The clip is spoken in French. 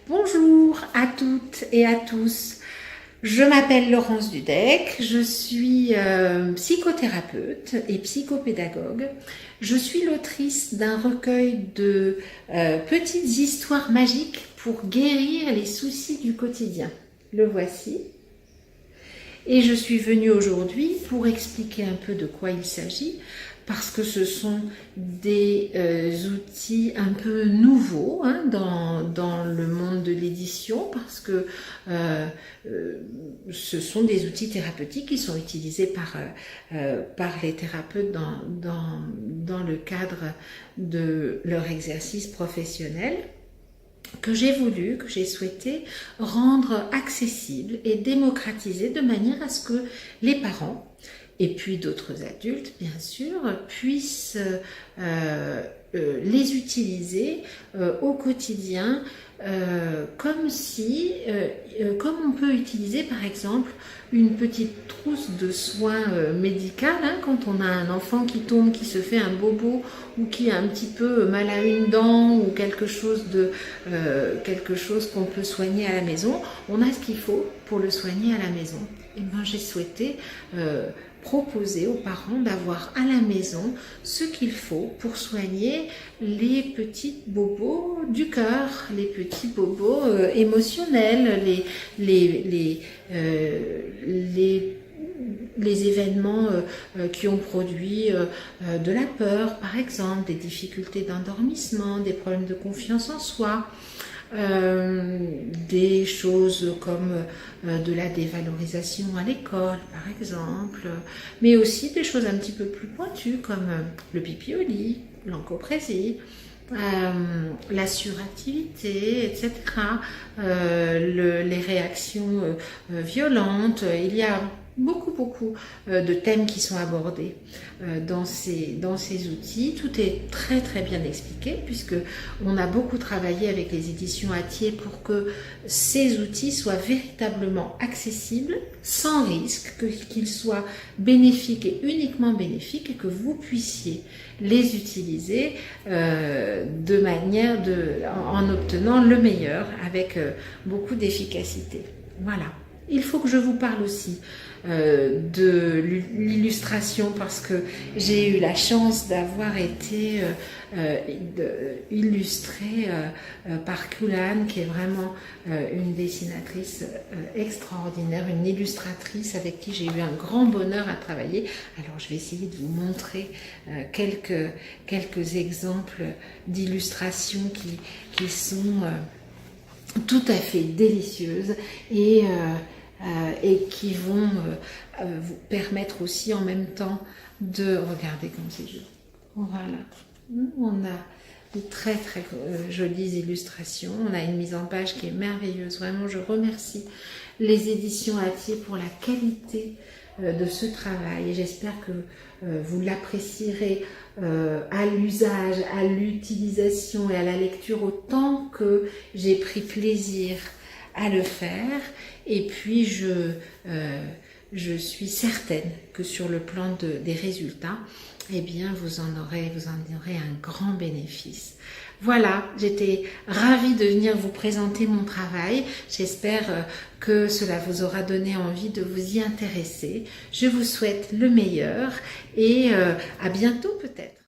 Bonjour à toutes et à tous. Je m'appelle Laurence Dudek, je suis psychothérapeute et psychopédagogue. Je suis l'autrice d'un recueil de petites histoires magiques pour guérir les soucis du quotidien. Le voici. Et je suis venue aujourd'hui pour expliquer un peu de quoi il s'agit, parce que ce sont des outils un peu nouveaux dans le monde de l'édition, parce que ce sont des outils thérapeutiques qui sont utilisés par les thérapeutes dans le cadre de leur exercice professionnel, que j'ai souhaité rendre accessible et démocratiser de manière à ce que les parents et puis d'autres adultes, bien sûr, puissent les utiliser au quotidien comme on peut utiliser par exemple une petite trousse de soins médicales quand on a un enfant qui tombe, qui se fait un bobo ou qui a un petit peu mal à une dent ou quelque chose qu'on peut soigner à la maison. On a ce qu'il faut pour le soigner à la maison. Et ben, j'ai souhaité proposer aux parents d'avoir à la maison ce qu'il faut pour soigner les petits bobos du cœur, les petits bobos émotionnels, les événements qui ont produit de la peur, par exemple, des difficultés d'endormissement, des problèmes de confiance en soi. Des choses comme de la dévalorisation à l'école par exemple, mais aussi des choses un petit peu plus pointues comme le pipi au lit, l'encoprésie, la suractivité, etc. Les réactions violentes. Il y a beaucoup de thèmes qui sont abordés dans ces outils. Tout est très bien expliqué, puisque on a beaucoup travaillé avec les éditions Hatier pour que ces outils soient véritablement accessibles, sans risque, qu'ils soient bénéfiques et uniquement bénéfiques, et que vous puissiez les utiliser en obtenant le meilleur avec beaucoup d'efficacité. Voilà. Il faut que je vous parle aussi de l'illustration, parce que j'ai eu la chance d'avoir été illustrée par Kulan, qui est vraiment une dessinatrice extraordinaire, une illustratrice avec qui j'ai eu un grand bonheur à travailler. Alors je vais essayer de vous montrer quelques exemples d'illustrations qui sont tout à fait délicieuses et qui vont vous permettre aussi en même temps de regarder comme c'est joli. Voilà, on a de très jolies illustrations, on a une mise en page qui est merveilleuse. Vraiment, je remercie les éditions Hatier pour la qualité de ce travail, et j'espère que vous l'apprécierez à l'usage, à l'utilisation et à la lecture autant que j'ai pris plaisir à le faire. Et puis je suis certaine que sur le plan des résultats, eh bien vous en aurez un grand bénéfice. Voilà, j'étais ravie de venir vous présenter mon travail. J'espère que cela vous aura donné envie de vous y intéresser. Je vous souhaite le meilleur et à bientôt peut-être.